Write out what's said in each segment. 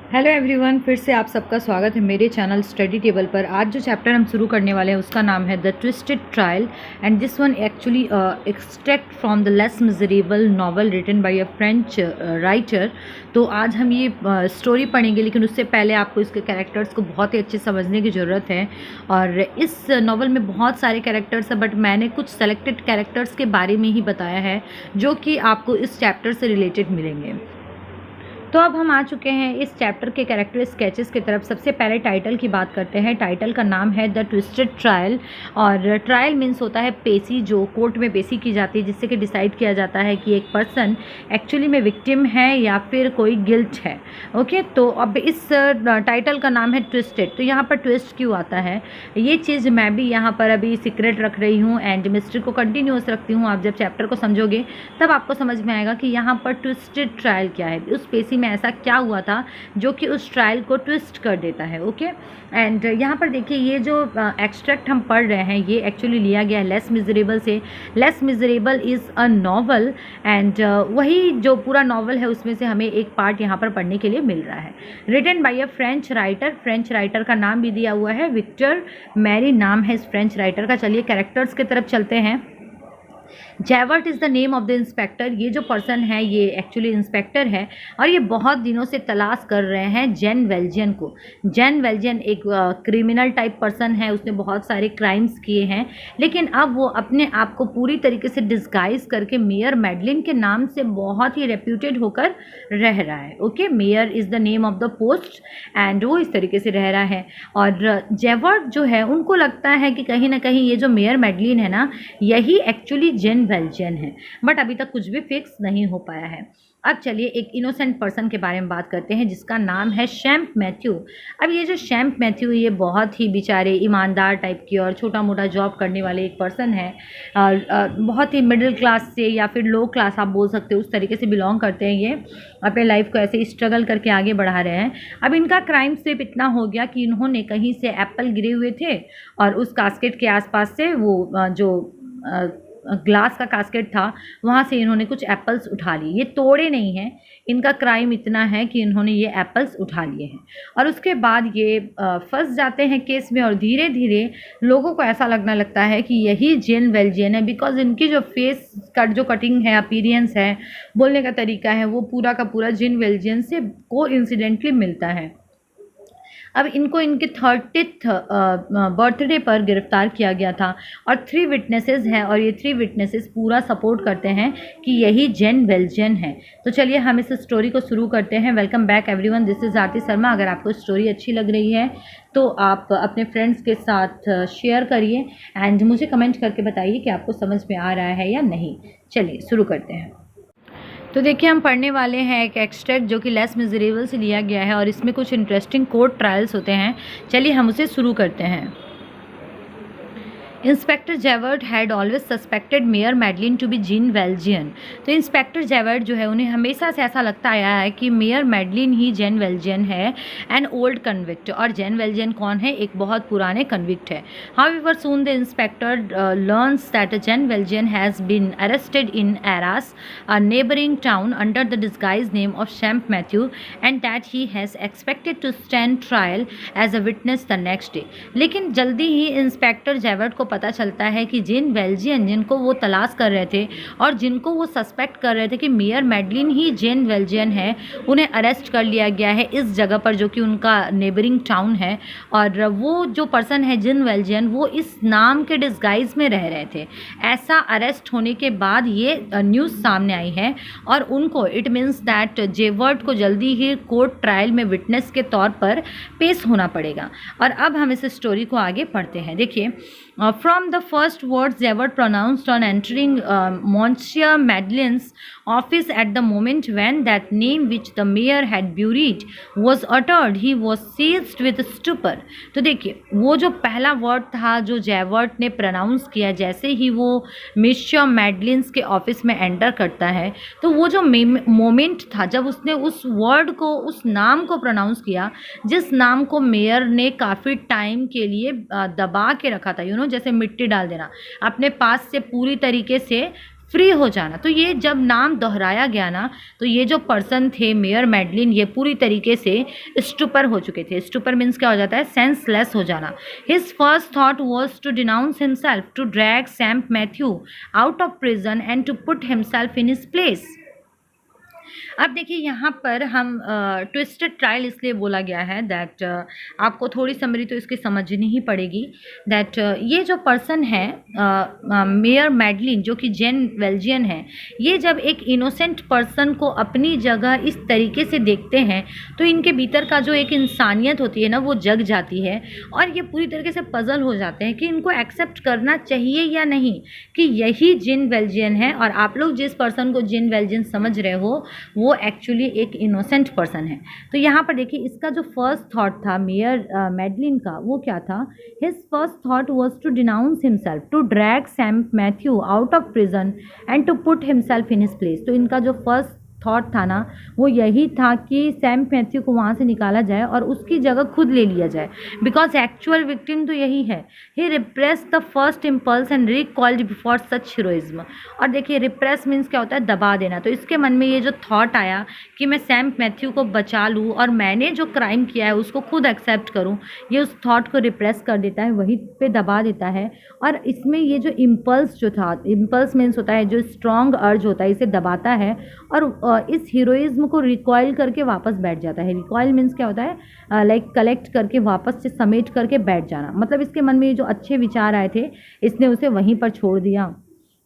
Hello everyone, फिर से आप सबका स्वागत है मेरे चैनल स्टडी टेबल पर। आज जो चैप्टर हम शुरू करने वाले हैं उसका नाम है the twisted trial and this one actually extract from the Les Miserable novel written by a French writer. तो आज हम ये स्टोरी पढ़ेंगे, लेकिन उससे पहले आपको इसके कैरेक्टर्स को बहुत ही अच्छे समझने की ज़रूरत है। और इस नॉवल में बहुत सारे कैरेक्टर्स हैं, बट मैंने कुछ सेलेक्टेड कैरेक्टर्स के बारे में ही बताया है जो कि आपको इस चैप्टर से रिलेटेड मिलेंगे। तो अब हम आ चुके हैं इस चैप्टर के कैरेक्टर स्केचेस की तरफ। सबसे पहले टाइटल की बात करते हैं। टाइटल का नाम है द ट्विस्टेड ट्रायल, और ट्रायल मीन्स होता है पेशी, जो कोर्ट में पेशी की जाती है, जिससे कि डिसाइड किया जाता है कि एक पर्सन एक्चुअली में विक्टिम है या फिर कोई गिल्ट है। ओके, तो अब इस टाइटल का नाम है ट्विस्टेड। तो यहाँ पर ट्विस्ट क्यों आता है, ये चीज़ मैं भी यहाँ पर अभी सीक्रेट रख रही हूँ एंड मिस्ट्री को कंटिन्यूस रखती हूँ। आप जब चैप्टर को समझोगे तब आपको समझ में आएगा कि यहाँ पर ट्विस्टेड ट्रायल क्या है, उस पेशी में ऐसा क्या हुआ था जो कि उस ट्रायल को ट्विस्ट कर देता है। ओके, एंड यहाँ पर देखिए, ये जो एक्सट्रैक्ट हम पढ़ रहे हैं ये एक्चुअली लिया गया है लेस मिजरेबल से। Less miserable is a novel and वही जो पूरा नॉवल है उसमें से हमें एक पार्ट यहाँ पर पढ़ने के लिए मिल रहा है। Written by a French writer, French writer का नाम भी दिया हुआ है, विक्टर मैरी नाम है इस फ्रेंच राइटर का। चलिए कैरेक्टर्स की तरफ चलते हैं। Javert is the name of the inspector. ये जो पर्सन है ये एक्चुअली इंस्पेक्टर है और ये बहुत दिनों से तलाश कर रहे हैं जेन वेल्जियन को। जेन वेल्जियन एक क्रिमिनल टाइप पर्सन है, उसने बहुत सारे क्राइम्स किए हैं, लेकिन अब वो अपने आप को पूरी तरीके से डिस्गाइज करके मेयर मैडलिन के नाम से बहुत ही रेप्यूटेड होकर रह रहा है। Okay, mayor is the name of the post and वो इस तरीके से रह रहा है। और जैवर्ट जो है उनको लगता है कि कहीं ना कहीं ये जो मेयर मैडलिन है ना, यही एक्चुअली जेन वेल्जियन है, बट अभी तक कुछ भी फिक्स नहीं हो पाया है। अब चलिए एक इनोसेंट पर्सन के बारे में बात करते हैं जिसका नाम है शैम्प मैथ्यू। अब ये जो शैम्प मैथ्यू, ये बहुत ही बेचारे ईमानदार टाइप की और छोटा मोटा जॉब करने वाले एक पर्सन है। बहुत ही मिडिल क्लास से या फिर लो क्लास आप बोल सकते हो, उस तरीके से बिलोंग करते हैं। ये अपने लाइफ को ऐसे स्ट्रगल करके आगे बढ़ा रहे हैं। अब इनका क्राइम सिर्फ इतना हो गया कि इन्होंने कहीं से एप्पल गिरे हुए थे और उस कास्केट के आसपास से वो जो ग्लास का कास्केट था वहाँ से इन्होंने कुछ एप्पल्स उठा लिए। ये तोड़े नहीं हैं, इनका क्राइम इतना है कि इन्होंने ये एप्पल्स उठा लिए हैं। और उसके बाद ये फंस जाते हैं केस में और धीरे धीरे लोगों को ऐसा लगने लगता है कि यही जेन वेल्जियन है, बिकॉज इनकी जो फेस का जो कटिंग है, अपीरियंस है, बोलने का तरीका है, वो पूरा का पूरा जेन वेल्जियन से कोइंसिडेंटली मिलता है। अब इनको इनके 30th बर्थडे पर गिरफ्तार किया गया था और 3 विटनेसेस हैं और ये 3 विटनेसेस पूरा सपोर्ट करते हैं कि यही जेन वेल्जियन है। तो चलिए हम इस स्टोरी को शुरू करते हैं। Welcome back everyone, this is Aarti Sharma. अगर आपको स्टोरी अच्छी लग रही है तो आप अपने फ्रेंड्स के साथ शेयर करिए एंड मुझे कमेंट करके बताइए कि आपको समझ में आ रहा है या नहीं। चलिए शुरू करते हैं। तो देखिए, हम पढ़ने वाले हैं एक एक्सट्रैक्ट जो कि लेस मिजरेबल से लिया गया है और इसमें कुछ इंटरेस्टिंग कोर्ट ट्रायल्स होते हैं। चलिए हम उसे शुरू करते हैं। Inspector Javert had always suspected mayor Madeleine to be Jean Valjean. तो इंस्पेक्टर जैवर्ट जो है उन्हें हमेशा से ऐसा लगता आया है कि मेयर मैडलिन ही जेन वेल्जियन है, एन ओल्ड कन्विक्ट। और जेन वेल्जियन कौन है, एक बहुत पुराने कन्विक्ट है। However soon the inspector learns that Jean Valjean has been arrested in Arras, a neighbouring town, under the disguise name of Champ Mathieu, and that he has expected to stand trial as a witness the next day. लेकिन जल्दी ही inspector जैवर्ट को पता चलता है कि जेन वेल्जियन, जिनको वो तलाश कर रहे थे और जिनको वो सस्पेक्ट कर रहे थे कि मेयर मैडलिन ही जेन वेल्जियन है, उन्हें अरेस्ट कर लिया गया है इस जगह पर जो कि उनका नेबरिंग टाउन है। और वो जो पर्सन है जेन वेल्जियन, वो इस नाम के डिस्गाइज में रह रहे थे। ऐसा अरेस्ट होने के बाद ये न्यूज़ सामने आई है और उनको इट मीन्स दैट जेवर्ट को जल्दी ही कोर्ट ट्रायल में विटनेस के तौर पर पेश होना पड़ेगा। और अब हम इस स्टोरी को आगे पढ़ते हैं। देखिए, from the first words Jewett pronounced on entering Monsieur Madeline's office at the moment when that name which the mayor had buried was uttered, he was seized with stupor. तो देखिए, वो जो पहला वर्ड था जो जैवर्ट ने प्रोनाउंस किया जैसे ही वो मिस्टर मैडलिन्स के ऑफिस में एंटर करता है, तो वो जो मोमेंट था जब उसने उस वर्ड को, उस नाम को प्रोनाउंस किया, जिस नाम को मेयर ने काफ़ी टाइम के लिए दबा के रखा था, जैसे मिट्टी डाल देना, अपने पास से पूरी तरीके से फ्री हो जाना। तो ये जब नाम दोहराया गया ना, तो ये जो पर्सन थे मेयर मैडलिन, ये पूरी तरीके से स्टूपर हो चुके थे। स्टूपर मीन्स क्या हो जाता है, सेंसलेस हो जाना। His first thought was to denounce himself, to drag Sam Matthew out of prison and to put himself in his place. अब देखिए यहाँ पर हम ट्विस्टेड ट्रायल इसलिए बोला गया है दैट आपको थोड़ी समरी तो इसकी समझनी ही पड़ेगी। दैट ये जो पर्सन है मेयर मैडलिन, जो कि जेन वेल्जियन है, ये जब एक इनोसेंट पर्सन को अपनी जगह इस तरीके से देखते हैं तो इनके भीतर का जो एक इंसानियत होती है ना, वो जग जाती है और ये पूरी तरीके से पजल हो जाते हैं कि इनको एक्सेप्ट करना चाहिए या नहीं, कि यही जिन वेल्जियन है। और आप लोग जिस पर्सन को जिन वेल्जियन समझ रहे हो वो एक्चुअली एक इनोसेंट पर्सन है। तो यहाँ पर देखिए इसका जो फर्स्ट थॉट था मेयर मैडलिन का, वो क्या था, his first thought was to denounce himself, to drag Sam Matthew out of prison and to put himself in his place. तो इनका जो फर्स्ट थॉट था ना, वो यही था कि सैम मैथ्यू को वहाँ से निकाला जाए और उसकी जगह खुद ले लिया जाए, बिकॉज एक्चुअल विक्टिम तो यही है। He repress the first impulse and recoiled before such heroism. और देखिए रिप्रेस मीन्स क्या होता है, दबा देना। तो इसके मन में ये जो थॉट आया कि मैं सैम मैथ्यू को बचा लूँ और मैंने जो क्राइम किया है उसको खुद एक्सेप्ट करूँ, ये उस थॉट को रिप्रेस कर देता है, वहीं पे दबा देता है। और इसमें ये जो इम्पल्स जो था, इम्पल्स मीन्स होता है जो स्ट्रॉन्ग अर्ज होता है, इसे दबाता है और इस हीरोइज्म को रिकॉइल करके वापस बैठ जाता है। रिकॉइल मीन्स क्या होता है, लाइक कलेक्ट करके वापस से समेट करके बैठ जाना। मतलब इसके मन में ये जो अच्छे विचार आए थे इसने उसे वहीं पर छोड़ दिया।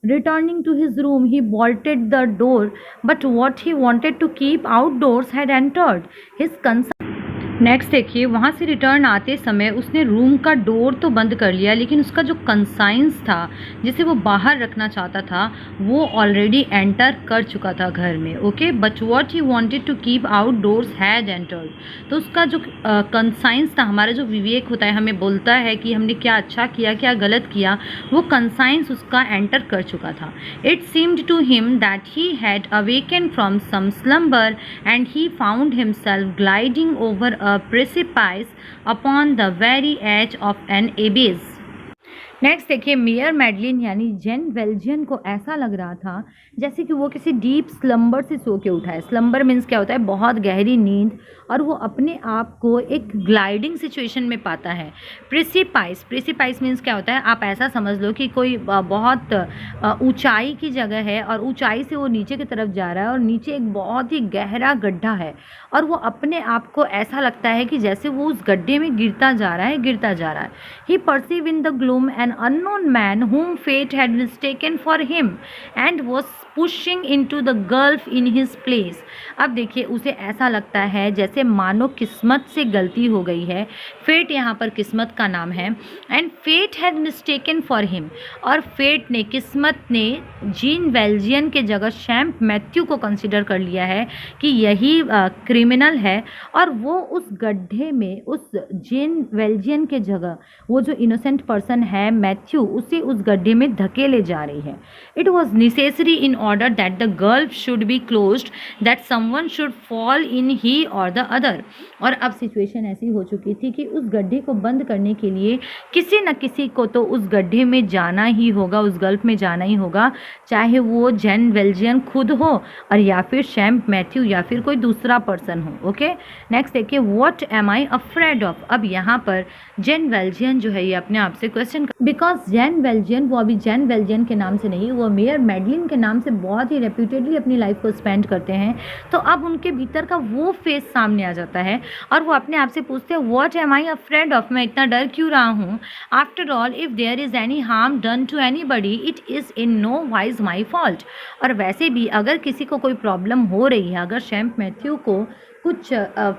Returning to his room, he bolted the door, but what he wanted to keep outdoors had entered his concern. Next देखिए, वहाँ से रिटर्न आते समय उसने रूम का डोर तो बंद कर लिया, लेकिन उसका जो कंसाइंस था जिसे वो बाहर रखना चाहता था वो ऑलरेडी एंटर कर चुका था घर में। Okay, but what he wanted to keep outdoors had entered. तो उसका जो कंसाइंस था, हमारा जो विवेक होता है हमें बोलता है कि हमने क्या अच्छा किया क्या गलत किया, वो कंसाइंस उसका एंटर कर चुका था। It seemed to him that he had awaken from some slumber and he found himself gliding over a precipice upon the very edge of an abyss. Next देखिए, मेयर मैडलिन यानी Jean वेल्जियन को ऐसा लग रहा था जैसे कि वो किसी डीप स्लम्बर से सो के उठा है। स्लम्बर मीन्स क्या होता है, बहुत गहरी नींद, और वो अपने आप को एक ग्लाइडिंग सिचुएशन में पाता है। प्रेसिपाइस, प्रेसिपाइस मीन्स क्या होता है, आप ऐसा समझ लो कि कोई बहुत ऊंचाई की जगह है और ऊंचाई से वो नीचे की तरफ जा रहा है और नीचे एक बहुत ही गहरा गड्ढा है और वो अपने आप को ऐसा लगता है कि जैसे वो उस गड्ढे में गिरता जा रहा है, गिरता जा रहा है। He perceive in the gloom an unknown man whom fate had mistaken for him and was pushing into the gulf in his place. अब देखिए उसे ऐसा लगता है जैसे मानो किस्मत से गलती हो गई है। फेट यहाँ पर किस्मत का नाम है। And fate had mistaken for him, और फेट ने, किस्मत ने जीन वेल्जियन के जगह सैम मैथ्यू को कंसिडर कर लिया है कि यही क्रिमिनल है, और वो उस गड्ढे में उस जीन वेल्जियन के जगह वो जो इनोसेंट पर्सन है मैथ्यू, उसे उस गड्ढे में धकेले जा रही है। It was necessary in order that the gulf should be closed that someone should fall in he or the other. और अब सिचुएशन ऐसी हो चुकी थी कि उस गड्ढे को बंद करने के लिए किसी न किसी को तो उस गड्ढे में जाना ही होगा, उस गल्फ में जाना ही होगा, चाहे वो जेन वेल्जियन खुद हो और या फिर सैम मैथ्यू या फिर कोई दूसरा पर्सन हो। ओके, नेक्स्ट देखिए, what am I afraid of. अब यहाँ पर जेन वेल्जियन जो है ये अपने आप से क्वेश्चन, बिकॉज जेन वेल्जियन, वो अभी जेन वेल्जियन के नाम से नहीं, वो मेयर मैडलिन के नाम से बहुत ही रेप्यूटेडली अपनी लाइफ को स्पेंड करते हैं। तो अब उनके भीतर का वो फेस सामने आ जाता है और वो अपने आप से पूछते हैं, what am I afraid of, मैं इतना डर क्यों रहा हूँ। After all if there is any harm done to anybody it is in no wise my fault. और वैसे भी अगर किसी को कोई प्रॉब्लम हो रही है, अगर सैम मैथ्यू को कुछ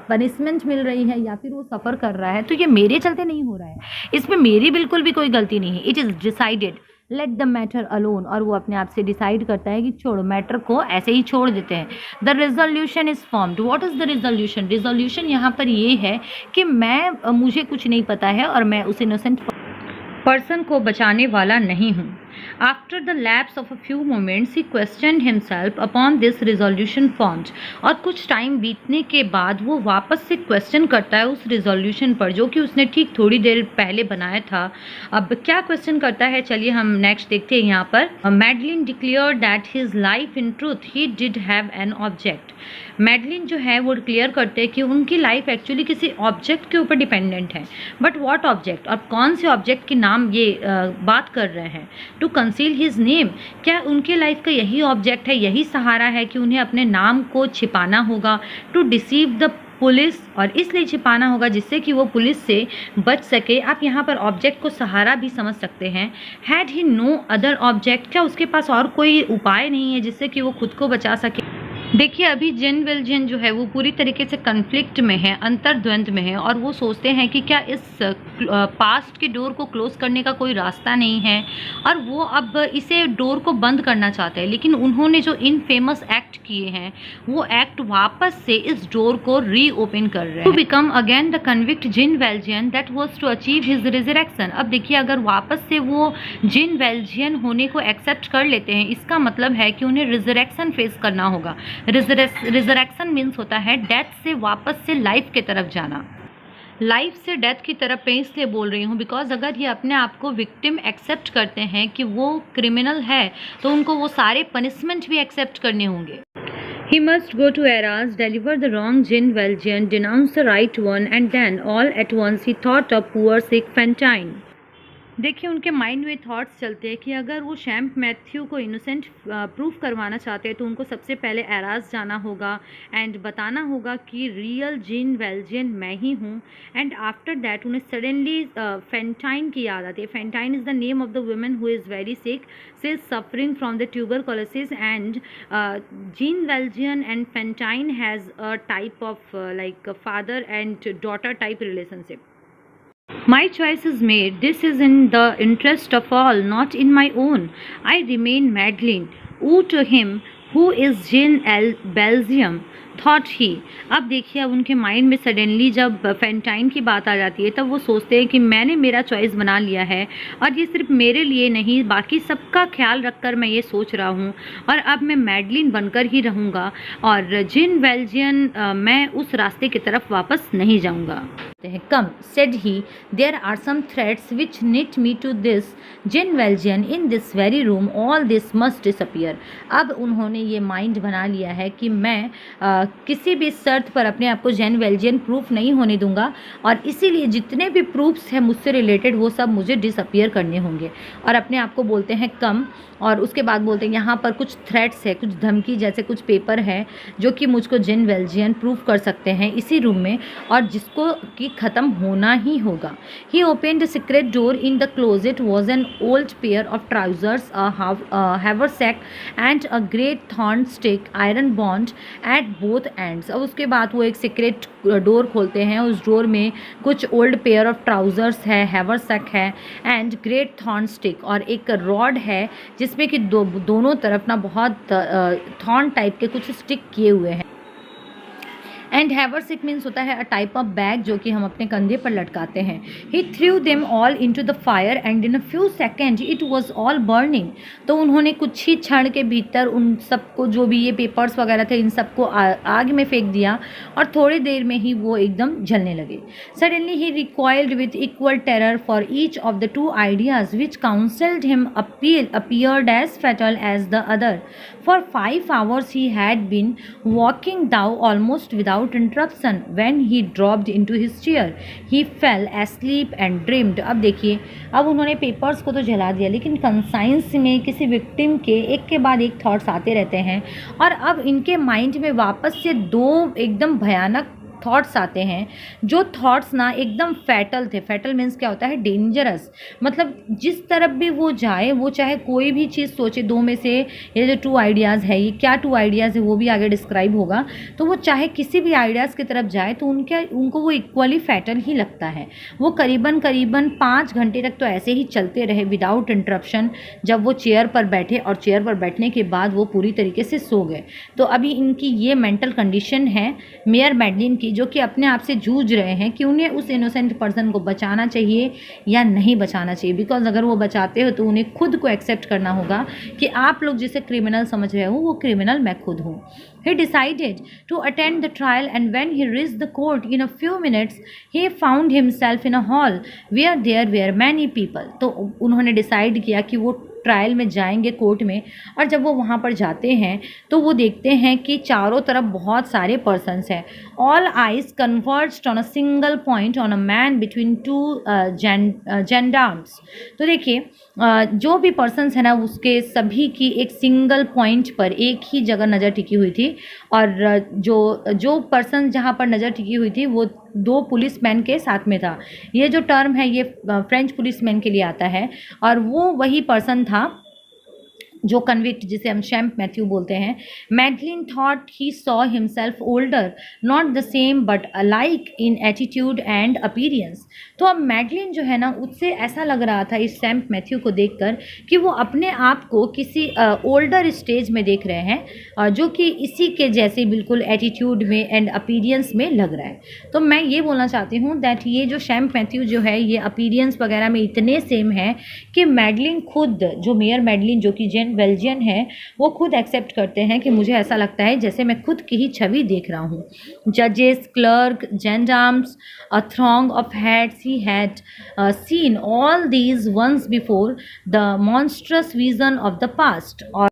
पनिशमेंट मिल रही है या फिर वो सफ़र कर रहा है, तो ये मेरे चलते नहीं हो रहा है, इसमें मेरी बिल्कुल भी कोई गलती नहीं है। It is decided, let the matter alone. और वो अपने आप से डिसाइड करता है कि छोड़ो, मैटर को ऐसे ही छोड़ देते हैं। The resolution is formed. What is the resolution. Resolution यहाँ पर ये है कि मुझे कुछ नहीं पता है और मैं उस इनोसेंट पर्सन को बचाने वाला नहीं हूँ। After the lapse of a few moments, he questioned himself upon this resolution formed. और कुछ टाइम बीतने के बाद वो वापस से क्वेश्चन करता है उस रिजोल्यूशन पर जो कि उसने ठीक थोड़ी देर पहले बनाया था। अब क्या क्वेश्चन करता है, चलिए हम नेक्स्ट देखते हैं यहाँ पर। Madeline declare that his life in truth he did have an object. Madeline जो है वो क्लियर करते हैं कि उनकी लाइफ एक्चुअली किसी ऑब्जेक्ट के ऊपर डिपेंडेंट है। बट व्हाट ऑब्जेक्ट, और कौन से ऑब्जेक्ट के नाम ये बात कर रहे हैं। टू कंसील हिज नेम, क्या उनके लाइफ का यही ऑब्जेक्ट है, यही सहारा है कि उन्हें अपने नाम को छिपाना होगा। टू डिसीव द पुलिस, और इसलिए छिपाना होगा जिससे कि वो पुलिस से बच सके। आप यहाँ पर ऑब्जेक्ट को सहारा भी समझ सकते हैं। Had he no other object, क्या उसके पास और कोई उपाय नहीं है जिससे कि वो खुद को बचा सके। देखिए अभी जेन वेल्जियन जो है वो पूरी तरीके से कन्फ्लिक्ट में है, अंतर्द्वंद में है, और वो सोचते हैं कि क्या इस पास्ट के डोर को क्लोज करने का कोई रास्ता नहीं है, और वो अब इसे डोर को बंद करना चाहते हैं। लेकिन उन्होंने जो इनफेमस एक्ट किए हैं वो एक्ट वापस से इस डोर को रीओपन कर रहे हैं। To become again the convict Jean Valjean that was to achieve his resurrection. अब देखिए अगर वापस से वो जिन वेल्जियन होने को एक्सेप्ट कर लेते हैं, इसका मतलब है कि उन्हें रिजरेक्शन फेस करना होगा। रिजरेक्शन मीन्स होता है डेथ से वापस से लाइफ की तरफ जाना। लाइफ से डेथ की तरफ मैं इसलिए बोल रही हूँ बिकॉज अगर ये अपने आप को विक्टिम एक्सेप्ट करते हैं कि वो क्रिमिनल है तो उनको वो सारे पनिशमेंट भी एक्सेप्ट करने होंगे। He must go to Arras, deliver the wrong Jin Valjean, denounce the right one, and then all at once he thought of poor sick Fantine. देखिए उनके माइंड में थॉट्स चलते हैं कि अगर वो शैम्प मैथ्यू को इनोसेंट प्रूफ करवाना चाहते हैं तो उनको सबसे पहले एराज जाना होगा एंड बताना होगा कि रियल जिन वेल्जियन मैं ही हूँ। एंड आफ्टर दैट उन्हें सडनली फेंटाइन की याद आती है। Fantine is the name of the woman who is very sick, she is suffering from the tuberculosis, and Jean Valjean and Fantine has a type of like father and daughter type relationship. My choice is made. This is in the interest of all, not in my own. I remain Madeline. Woe to him who is Jean Belgium, thought he. अब देखिए अब उनके mind में suddenly जब फेंटाइन की बात आ जाती है तब वो सोचते हैं कि मैंने मेरा चॉइस बना लिया है और ये सिर्फ मेरे लिए नहीं बाकी सबका ख्याल रखकर मैं ये सोच रहा हूँ और अब मैं मैडलिन बनकर ही रहूँगा और जिन वेल्जियन मैं उस रास्ते की तरफ वापस नहीं जाऊँगा। Come said he there are some threads which knit me to this Jean Valjean in this very room all this must disappear. अब उन्होंने ये माइंड बना लिया है कि मैं किसी भी शर्त पर अपने आप को जेन वेल्जियन प्रूफ नहीं होने दूंगा और इसीलिए जितने भी प्रूफ्स हैं मुझसे रिलेटेड वो सब मुझे डिसअपियर करने होंगे। और अपने आप को बोलते हैं कम और उसके बाद बोलते हैं यहाँ पर कुछ थ्रेट्स है, कुछ धमकी जैसे कुछ पेपर है जो कि मुझको जेन वेल्जियन प्रूफ कर सकते हैं इसी रूम में और जिसको कि ख़त्म होना ही होगा। He open the secret door in the closet was an old pair of trousers, haversack and a great thorn stick iron bound at both ends. अब उसके बाद वो एक सीक्रेट डोर खोलते हैं, उस डोर में कुछ ओल्ड पेयर ऑफ ट्राउजर्स है, हैवरसैक है एंड ग्रेट थॉर्न स्टिक और एक रॉड है जिसमें कि दोनों तरफ ना बहुत थॉर्न टाइप के कुछ स्टिक किए हुए हैं। एंड हैवरसैक मीन्स होता है अ टाइप ऑफ बैग जो कि हम अपने कंधे पर लटकाते हैं। He threw them all into the fire and in a few second it was all burning. तो उन्होंने कुछ ही क्षण के भीतर उन सबको जो भी ये पेपर्स वगैरह थे इन सबको आग में फेंक दिया और थोड़ी देर में ही वो एकदम जलने लगे। Suddenly he recoiled with equal terror for each of the two ideas which counselled him appeared as fatal as the other. For 5 hours he had been walking down almost without interruption when he dropped into his chair. He fell asleep and dreamed. अब देखिए अब उन्होंने papers को तो जला दिया लेकिन conscience में किसी विक्टिम के एक के बाद एक थॉट्स आते रहते हैं और अब इनके माइंड में वापस से दो एकदम भयानक थॉट्स आते हैं जो थॉट्स ना एकदम फैटल थे। फैटल मीन्स क्या होता है, डेंजरस। मतलब जिस तरफ भी वो जाए वो चाहे कोई भी चीज़ सोचे, दो में से ये जो 2 आइडियाज़ है, ये क्या 2 आइडियाज़ है वो भी आगे डिस्क्राइब होगा, तो वो चाहे किसी भी आइडियाज़ की तरफ जाए तो उनको वो इक्वली फैटल ही लगता है। वो करीबन 5 घंटे तक तो ऐसे ही चलते रहे विदाउट इंटरप्शन जब वो चेयर पर बैठे और चेयर पर बैठने के बाद वो पूरी तरीके से सो गए। तो अभी इनकी ये मेंटल कंडीशन है मेयर मैडलिन की की जो कि अपने आप से जूझ रहे हैं कि उन्हें उस इनोसेंट पर्सन को बचाना चाहिए या नहीं बचाना चाहिए। बिकॉज अगर वो बचाते हो तो उन्हें खुद को एक्सेप्ट करना होगा कि आप लोग जिसे क्रिमिनल समझ रहे हो वो क्रिमिनल मैं खुद हूँ। He decided to attend the trial, and when he reached the court in a few minutes, he found himself in a hall where there were many people. तो उन्होंने डिसाइड किया कि वो ट्रायल में जाएंगे कोर्ट में, और जब वो वहाँ पर जाते हैं तो वो देखते हैं कि चारों तरफ बहुत सारे पर्सन्स हैं। All eyes converged on a single point on a man between two gendarmes. तो देखिए जो भी पर्सन्स है ना उसके सभी की एक सिंगल पॉइंट पर एक ही जगह नज़र टिकी हुई थी, और जो पर्सन जहाँ पर नज़र टिकी हुई थी वो 2 पुलिसमैन के साथ में था। ये जो टर्म है ये फ्रेंच पुलिसमैन के लिए आता है, और वो वही पर्सन था जो कन्विक्ट जिसे हम शैम्प मैथ्यू बोलते हैं। Madeline thought he saw himself older, not the same but alike in attitude and appearance. तो अब मैडलिन जो है ना उससे ऐसा लग रहा था इस शैम्प मैथ्यू को देखकर कि वो अपने आप को किसी ओल्डर स्टेज में देख रहे हैं, जो कि इसी के जैसे बिल्कुल एटीट्यूड में एंड अपीरियंस में लग रहा है। तो मैं ये बोलना चाहती हूँ दैट ये जो शैम्प मैथ्यू जो है ये अपीरियंस वगैरह में इतने सेम है कि मैडलिन खुद, जो मेयर मैडलिन जो कि बेल्जियन है, वो खुद एक्सेप्ट करते हैं कि मुझे ऐसा लगता है जैसे मैं खुद की ही छवि देख रहा हूँ। जजेस, clerks, gendarmes, a throng of heads, he had seen all these once before, the monstrous vision of the past। और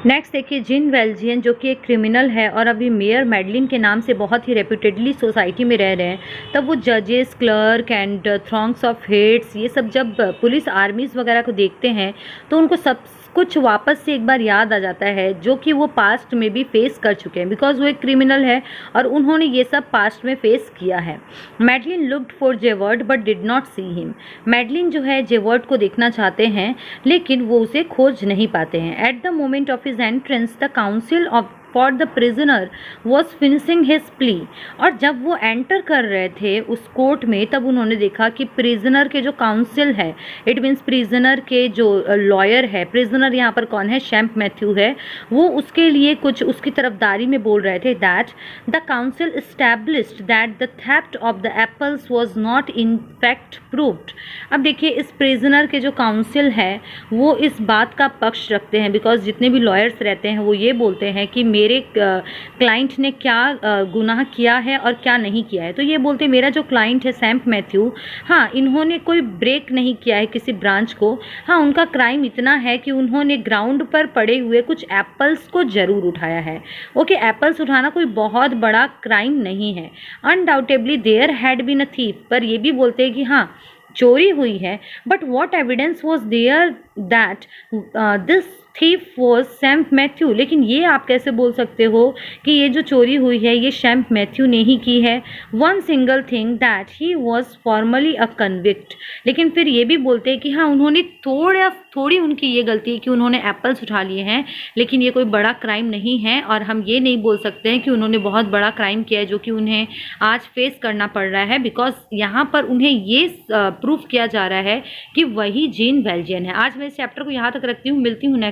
नेक्स्ट देखिए जीन वेल्जियन जो कि एक क्रिमिनल है और अभी मेयर मैडलिन के नाम से बहुत ही रेप्यूटेडली सोसाइटी में रह रहे हैं। तब वो जजेस, क्लर्क एंड थ्रॉन्ग्स ऑफ हेड्स ये सब जब पुलिस आर्मीज़ वगैरह को देखते हैं तो उनको सब कुछ वापस से एक बार याद आ जाता है जो कि वो पास्ट में भी फेस कर चुके हैं, बिकॉज वो एक क्रिमिनल है और उन्होंने ये सब पास्ट में फेस किया है। Madeleine looked for Javert but did not see him. Madeleine जो है जेवर्ट को देखना चाहते हैं लेकिन वो उसे खोज नहीं पाते हैं। At the moment of his entrance the council of for the prisoner was finishing his plea. और जब वो एंटर कर रहे थे उस कोर्ट में तब उन्होंने देखा कि प्रिजनर के जो काउंसिल है, इट मीन्स प्रिजनर के जो लॉयर है, प्रिजनर यहाँ पर कौन है, शैम्प मैथ्यू है, वो उसके लिए कुछ उसकी तरफदारी में बोल रहे थे। That the council established that the theft of the apples was not in fact proved. अब देखिए इस प्रिजनर के जो काउंसिल है वो इस बात का पक्ष रखते हैं, बिकॉज जितने भी लॉयर्स रहते हैं वो ये बोलते हैं कि मेरे क्लाइंट ने क्या गुनाह किया है और क्या नहीं किया है। तो ये बोलते हैं मेरा जो क्लाइंट है शैम्प मैथ्यू, हाँ इन्होंने कोई ब्रेक नहीं किया है किसी ब्रांच को। हाँ उनका क्राइम इतना है कि उन्होंने ग्राउंड पर पड़े हुए कुछ एप्पल्स को ज़रूर उठाया है। ओके, एप्पल्स उठाना कोई बहुत बड़ा क्राइम नहीं है। Undoubtedly there had been a thief, पर ये भी बोलते हैं कि हाँ चोरी हुई है, but what evidence was there that this thief was Champ Mathieu. लेकिन ये आप कैसे बोल सकते हो कि ये जो चोरी हुई है ये शैम्प मैथ्यू ने ही की है। One single thing that he was formally a convict. लेकिन फिर ये भी बोलते हैं कि हाँ उन्होंने थोड़ी उनकी ये गलती है कि उन्होंने एप्पल्स उठा लिए हैं, लेकिन ये कोई बड़ा क्राइम नहीं है और हम ये नहीं बोल सकते हैं कि उन्होंने बहुत बड़ा क्राइम किया है जो कि उन्हें आज फेस करना पड़ रहा है, बिकॉज यहाँ पर उन्हें ये प्रूफ किया जा रहा है कि वही जीन वेल्जियन है। आज मैं इस चैप्टर को यहाँ तक रखती हूँ, मिलती हूँ नेक्स्ट